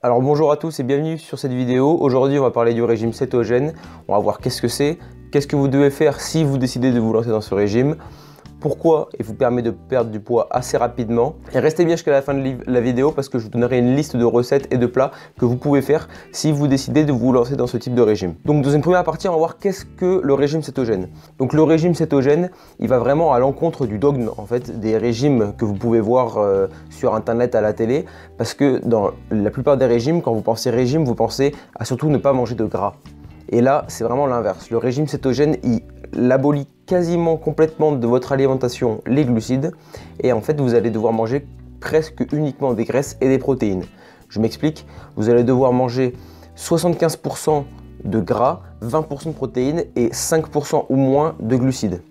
Alors bonjour à tous et bienvenue sur cette vidéo. Aujourd'hui on va parler du régime cétogène. On va voir qu'est-ce que c'est, qu'est-ce que vous devez faire si vous décidez de vous lancer dans ce régime, pourquoi il vous permet de perdre du poids assez rapidement. Et restez bien jusqu'à la fin de la vidéo parce que je vous donnerai une liste de recettes et de plats que vous pouvez faire si vous décidez de vous lancer dans ce type de régime. Donc dans une première partie, on va voir qu'est-ce que le régime cétogène. Donc le régime cétogène, il va vraiment à l'encontre du dogme en fait des régimes que vous pouvez voir sur internet, à la télé, parce que dans la plupart des régimes, quand vous pensez régime, vous pensez à surtout ne pas manger de gras. Et là, c'est vraiment l'inverse. Le régime cétogène, il abolit quasiment complètement de votre alimentation les glucides et en fait, vous allez devoir manger presque uniquement des graisses et des protéines. Je m'explique, vous allez devoir manger 75% de gras, 20% de protéines et 5% ou moins de glucides.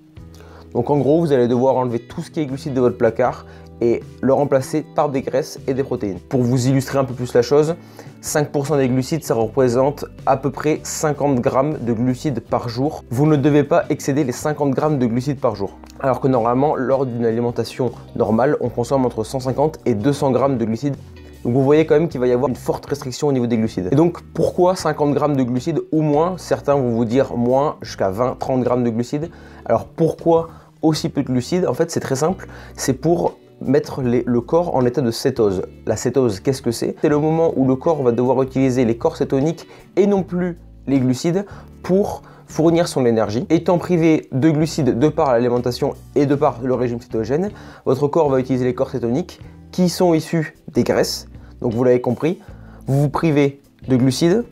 Donc en gros, vous allez devoir enlever tout ce qui est glucides de votre placard et le remplacer par des graisses et des protéines. Pour vous illustrer un peu plus la chose, 5% des glucides, ça représente à peu près 50 grammes de glucides par jour. Vous ne devez pas excéder les 50 grammes de glucides par jour. Alors que normalement, lors d'une alimentation normale, on consomme entre 150 et 200 grammes de glucides. Donc vous voyez quand même qu'il va y avoir une forte restriction au niveau des glucides. Et donc pourquoi 50 grammes de glucides ou moins? Certains vont vous dire moins, jusqu'à 20-30 grammes de glucides. Alors pourquoi aussi peu de glucides? En fait c'est très simple, c'est pour mettre le corps en état de cétose. La cétose, qu'est-ce que c'est? C'est le moment où le corps va devoir utiliser les corps cétoniques et non plus les glucides pour fournir son énergie. Étant privé de glucides de par l'alimentation et de par le régime cétogène, votre corps va utiliser les corps cétoniques qui sont issus des graisses. Donc vous l'avez compris, vous vous privez de glucides,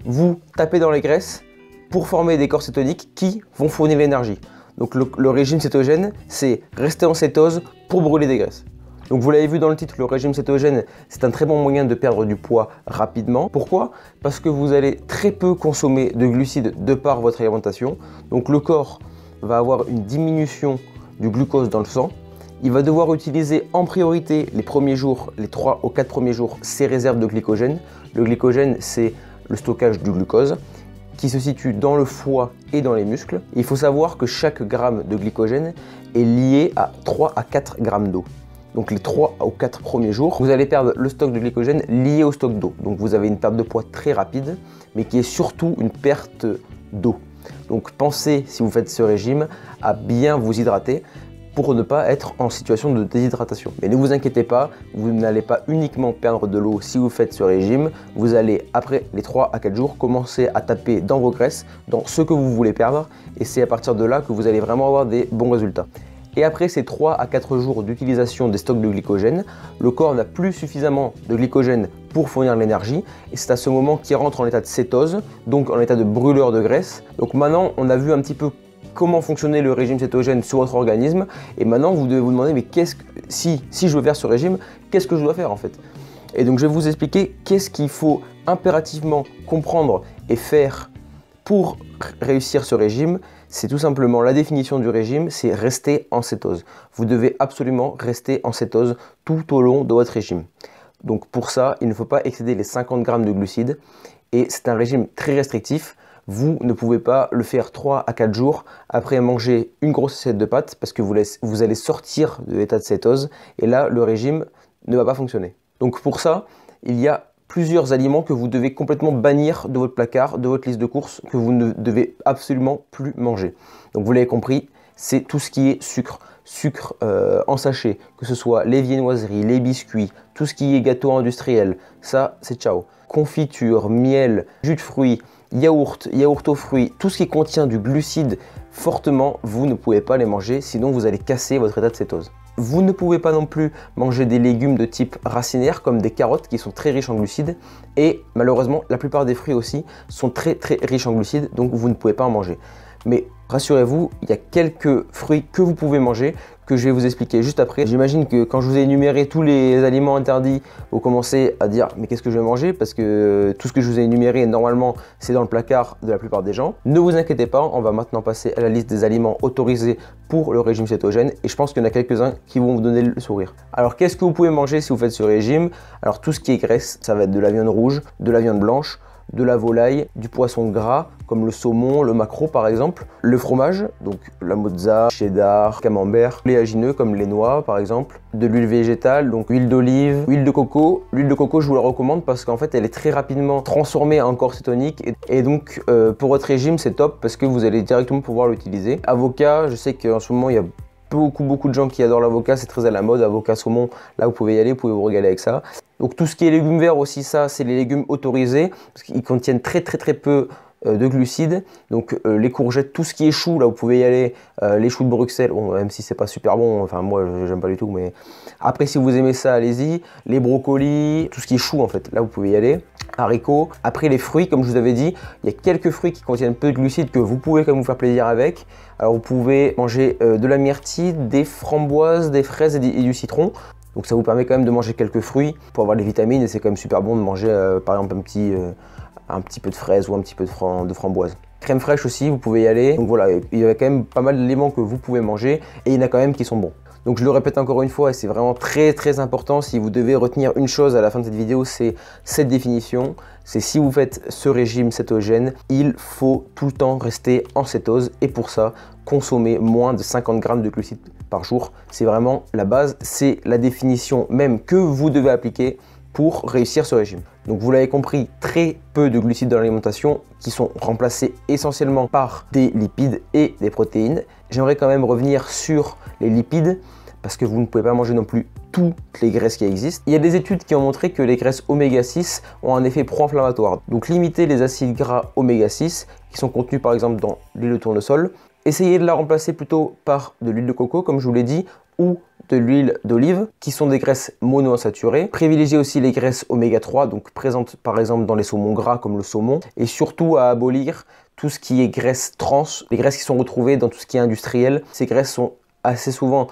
vous tapez dans les graisses pour former des corps cétoniques qui vont fournir l'énergie. Donc le régime cétogène, c'est rester en cétose pour brûler des graisses. Donc vous l'avez vu dans le titre, le régime cétogène, c'est un très bon moyen de perdre du poids rapidement. Pourquoi? Parce que vous allez très peu consommer de glucides de par votre alimentation. Donc le corps va avoir une diminution du glucose dans le sang. Il va devoir utiliser en priorité les premiers jours, les 3 aux 4 premiers jours, ses réserves de glycogène. Le glycogène, c'est le stockage du glucose qui se situe dans le foie et dans les muscles. Il faut savoir que chaque gramme de glycogène est lié à 3 à 4 grammes d'eau. Donc les 3 aux 4 premiers jours, vous allez perdre le stock de glycogène lié au stock d'eau. Donc vous avez une perte de poids très rapide, mais qui est surtout une perte d'eau. Donc pensez, si vous faites ce régime, à bien vous hydrater pour ne pas être en situation de déshydratation. Mais ne vous inquiétez pas, vous n'allez pas uniquement perdre de l'eau si vous faites ce régime. Vous allez, après les 3 à 4 jours, commencer à taper dans vos graisses, dans ce que vous voulez perdre. Et c'est à partir de là que vous allez vraiment avoir des bons résultats. Et après ces 3 à 4 jours d'utilisation des stocks de glycogène, le corps n'a plus suffisamment de glycogène pour fournir l'énergie. Et c'est à ce moment qu'il rentre en état de cétose, donc en état de brûleur de graisse. Donc maintenant, on a vu un petit peu comment fonctionnait le régime cétogène sur votre organisme. Et maintenant, vous devez vous demander, mais si je veux faire ce régime, qu'est-ce que je dois faire en fait? Et donc, je vais vous expliquer qu'est-ce qu'il faut impérativement comprendre et faire pour réussir ce régime. C'est tout simplement la définition du régime, c'est rester en cétose. Vous devez absolument rester en cétose tout au long de votre régime. Donc pour ça, il ne faut pas excéder les 50 grammes de glucides. Et c'est un régime très restrictif. Vous ne pouvez pas le faire 3 à 4 jours après manger une grosse assiette de pâtes parce que vous allez sortir de l'état de cétose et là, le régime ne va pas fonctionner. Donc pour ça, il y a plusieurs aliments que vous devez complètement bannir de votre placard, de votre liste de courses, que vous ne devez absolument plus manger. Donc vous l'avez compris, c'est tout ce qui est sucre. Sucre en sachet, que ce soit les viennoiseries, les biscuits, tout ce qui est gâteau industriel, ça c'est ciao. Confiture, miel, jus de fruits, yaourt aux fruits, tout ce qui contient du glucide fortement, vous ne pouvez pas les manger, sinon vous allez casser votre état de cétose. Vous ne pouvez pas non plus manger des légumes de type racinaire comme des carottes qui sont très riches en glucides et malheureusement la plupart des fruits aussi sont très riches en glucides, donc vous ne pouvez pas en manger. Mais rassurez-vous, il y a quelques fruits que vous pouvez manger que je vais vous expliquer juste après. J'imagine que quand je vous ai énuméré tous les aliments interdits, vous commencez à dire mais qu'est-ce que je vais manger? Parce que tout ce que je vous ai énuméré normalement c'est dans le placard de la plupart des gens. Ne vous inquiétez pas, on va maintenant passer à la liste des aliments autorisés pour le régime cétogène et je pense qu'il y en a quelques-uns qui vont vous donner le sourire. Alors qu'est-ce que vous pouvez manger si vous faites ce régime? Alors tout ce qui est graisse, ça va être de la viande rouge, de la viande blanche, de la volaille, du poisson gras comme le saumon, le maquereau par exemple. Le fromage, donc la mozza, cheddar, camembert. Léagineux comme les noix par exemple. De l'huile végétale, donc huile d'olive, huile de coco. L'huile de coco, je vous la recommande parce qu'en fait, elle est très rapidement transformée en corps cétonique. Et donc, pour votre régime, c'est top parce que vous allez directement pouvoir l'utiliser. Avocat, je sais qu'en ce moment, il y a beaucoup de gens qui adorent l'avocat, c'est très à la mode, avocat, saumon, là vous pouvez y aller, vous pouvez vous régaler avec ça. Donc tout ce qui est légumes verts aussi, ça c'est les légumes autorisés, parce qu'ils contiennent très peu de glucides. Donc les courgettes, tout ce qui est chou, là vous pouvez y aller, les choux de Bruxelles, bon, même si c'est pas super bon, enfin moi j'aime pas du tout, mais après si vous aimez ça, allez-y. Les brocolis, tout ce qui est chou en fait, là vous pouvez y aller. Haricots. Après les fruits, comme je vous avais dit, il y a quelques fruits qui contiennent peu de glucides que vous pouvez quand même vous faire plaisir avec. Alors vous pouvez manger de la myrtille, des framboises, des fraises et du citron. Donc ça vous permet quand même de manger quelques fruits pour avoir des vitamines et c'est quand même super bon de manger par exemple un petit peu de fraises ou un petit peu de framboise. Crème fraîche aussi, vous pouvez y aller. Donc voilà, il y a quand même pas mal d'éléments que vous pouvez manger et il y en a quand même qui sont bons. Donc je le répète encore une fois et c'est vraiment très important, si vous devez retenir une chose à la fin de cette vidéo, c'est cette définition. C'est si vous faites ce régime cétogène, il faut tout le temps rester en cétose et pour ça, consommer moins de 50 grammes de glucides par jour. C'est vraiment la base, c'est la définition même que vous devez appliquer pour réussir ce régime. Donc vous l'avez compris, très peu de glucides dans l'alimentation qui sont remplacés essentiellement par des lipides et des protéines. J'aimerais quand même revenir sur les lipides parce que vous ne pouvez pas manger non plus toutes les graisses qui existent. Il y a des études qui ont montré que les graisses oméga 6 ont un effet pro-inflammatoire. Donc limitez les acides gras oméga 6 qui sont contenus par exemple dans l'huile de tournesol. Essayez de la remplacer plutôt par de l'huile de coco comme je vous l'ai dit ou de l'huile d'olive qui sont des graisses monoinsaturées. Privilégiez aussi les graisses oméga 3 donc présentes par exemple dans les saumons gras comme le saumon et surtout à abolir tout ce qui est graisse trans, les graisses qui sont retrouvées dans tout ce qui est industriel. Ces graisses sont assez souvent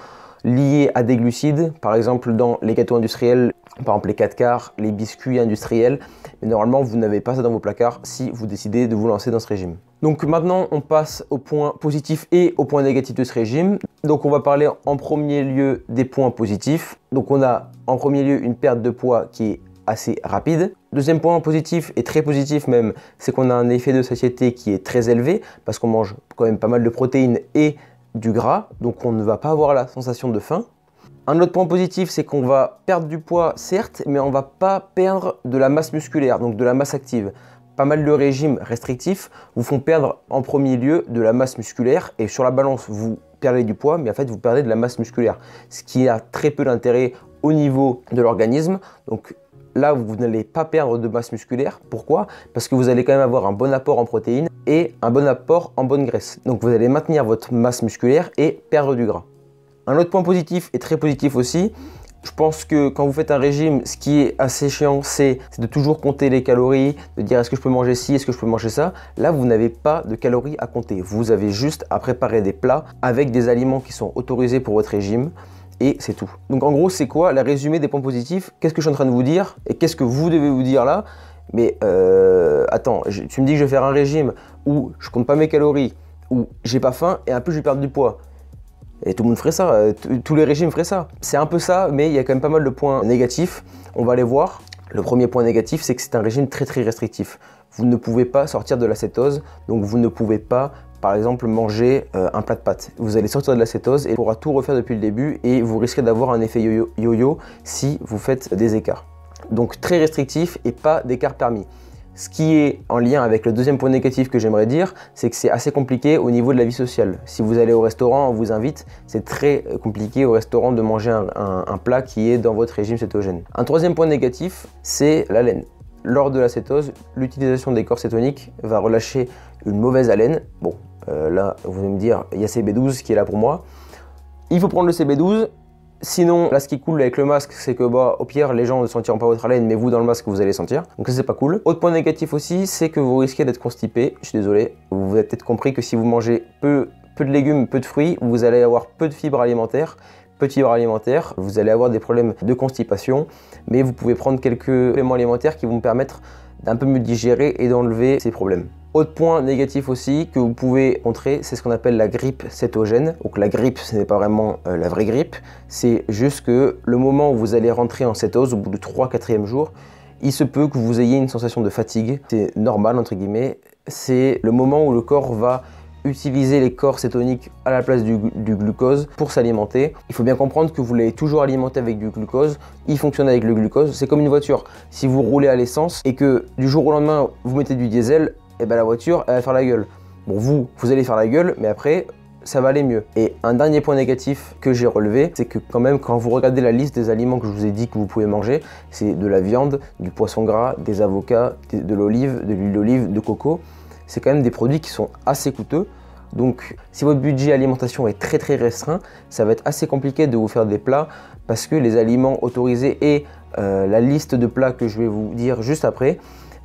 liées à des glucides, par exemple dans les gâteaux industriels, par exemple les 4 quarts, les biscuits industriels. Mais normalement, vous n'avez pas ça dans vos placards si vous décidez de vous lancer dans ce régime. Donc maintenant, on passe aux points positifs et aux points négatifs de ce régime. Donc on va parler en premier lieu des points positifs. Donc on a en premier lieu une perte de poids qui est assez rapide. Deuxième point positif, et très positif même, c'est qu'on a un effet de satiété qui est très élevé parce qu'on mange quand même pas mal de protéines et du gras, donc on ne va pas avoir la sensation de faim. Un autre point positif, c'est qu'on va perdre du poids, certes, mais on ne va pas perdre de la masse musculaire, donc de la masse active. Pas mal de régimes restrictifs vous font perdre en premier lieu de la masse musculaire et sur la balance, vous perdez du poids, mais en fait, vous perdez de la masse musculaire, ce qui a très peu d'intérêt au niveau de l'organisme. Donc là, vous n'allez pas perdre de masse musculaire. Pourquoi? Parce que vous allez quand même avoir un bon apport en protéines et un bon apport en bonne graisse. Donc vous allez maintenir votre masse musculaire et perdre du gras. Un autre point positif et très positif aussi, je pense que quand vous faites un régime, ce qui est assez chiant, c'est de toujours compter les calories, de dire est-ce que je peux manger ci, est-ce que je peux manger ça. Là, vous n'avez pas de calories à compter. Vous avez juste à préparer des plats avec des aliments qui sont autorisés pour votre régime. Et c'est tout. Donc en gros, c'est quoi le résumé des points positifs? Qu'est-ce que je suis en train de vous dire? Et qu'est-ce que vous devez vous dire là? Mais attends, tu me dis que je vais faire un régime où je compte pas mes calories, où j'ai pas faim et un peu je vais perdre du poids. Et tout le monde ferait ça, tous les régimes feraient ça. C'est un peu ça, mais il y a quand même pas mal de points négatifs. On va les voir. Le premier point négatif, c'est que c'est un régime très restrictif. Vous ne pouvez pas sortir de la cétose, donc vous ne pouvez pas, par exemple, manger un plat de pâtes. Vous allez sortir de la cétose et il pourra tout refaire depuis le début et vous risquez d'avoir un effet yo-yo si vous faites des écarts. Donc très restrictif et pas d'écart permis. Ce qui est en lien avec le deuxième point négatif que j'aimerais dire, c'est que c'est assez compliqué au niveau de la vie sociale. Si vous allez au restaurant, on vous invite, c'est très compliqué au restaurant de manger un plat qui est dans votre régime cétogène. Un troisième point négatif, c'est l'haleine. Lors de la cétose, l'utilisation des corps cétoniques va relâcher une mauvaise haleine. Bon, là, vous allez me dire, il y a CB12 qui est là pour moi. Il faut prendre le CB12. Sinon, là, ce qui est cool avec le masque, c'est que au pire, les gens ne sentiront pas votre haleine, mais vous, dans le masque, vous allez sentir. Donc ça, c'est pas cool. Autre point négatif aussi, c'est que vous risquez d'être constipé. Je suis désolé. Vous avez peut-être compris que si vous mangez peu de légumes, peu de fruits, vous allez avoir peu de fibres alimentaires. Peu de fibres alimentaires, vous allez avoir des problèmes de constipation, mais vous pouvez prendre quelques éléments alimentaires qui vont vous permettre d'un peu mieux digérer et d'enlever ces problèmes. Autre point négatif aussi que vous pouvez contrer, c'est ce qu'on appelle la grippe cétogène. Donc la grippe, ce n'est pas vraiment la vraie grippe, c'est juste que le moment où vous allez rentrer en cétose, au bout du 3-4e jour, il se peut que vous ayez une sensation de fatigue. C'est normal, entre guillemets, c'est le moment où le corps va utiliser les corps cétoniques à la place du glucose pour s'alimenter. Il faut bien comprendre que vous l'avez toujours alimenté avec du glucose, il fonctionne avec le glucose, c'est comme une voiture. Si vous roulez à l'essence et que du jour au lendemain vous mettez du diesel, et ben la voiture elle va faire la gueule. Bon, vous allez faire la gueule, mais après ça va aller mieux. Et un dernier point négatif que j'ai relevé, c'est que quand même quand vous regardez la liste des aliments que je vous ai dit que vous pouvez manger, c'est de la viande, du poisson gras, des avocats, de l'olive, de l'huile d'olive, de coco. C'est quand même des produits qui sont assez coûteux. Donc si votre budget alimentation est très restreint, ça va être assez compliqué de vous faire des plats parce que les aliments autorisés et la liste de plats que je vais vous dire juste après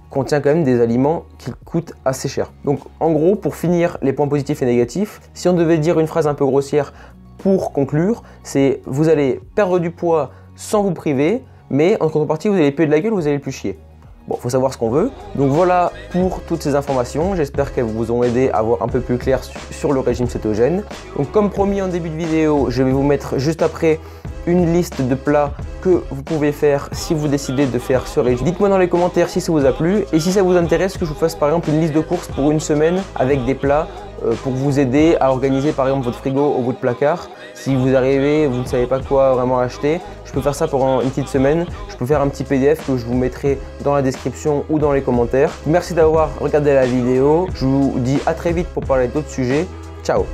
contient quand même des aliments qui coûtent assez cher. Donc en gros, pour finir les points positifs et négatifs, si on devait dire une phrase un peu grossière pour conclure, c'est vous allez perdre du poids sans vous priver, mais en contrepartie vous allez puer de la gueule, vous allez plus chier. Bon, faut savoir ce qu'on veut. Donc voilà pour toutes ces informations. J'espère qu'elles vous ont aidé à voir un peu plus clair sur le régime cétogène. Donc comme promis en début de vidéo, je vais vous mettre juste après une liste de plats que vous pouvez faire si vous décidez de faire ce régime. Dites-moi dans les commentaires si ça vous a plu et si ça vous intéresse que je vous fasse par exemple une liste de courses pour une semaine avec des plats pour vous aider à organiser par exemple votre frigo au bout de placard. Si vous arrivez, vous ne savez pas quoi vraiment acheter, je peux faire ça pendant une petite semaine. Je peux faire un petit PDF que je vous mettrai dans la description ou dans les commentaires. Merci d'avoir regardé la vidéo. Je vous dis à très vite pour parler d'autres sujets. Ciao!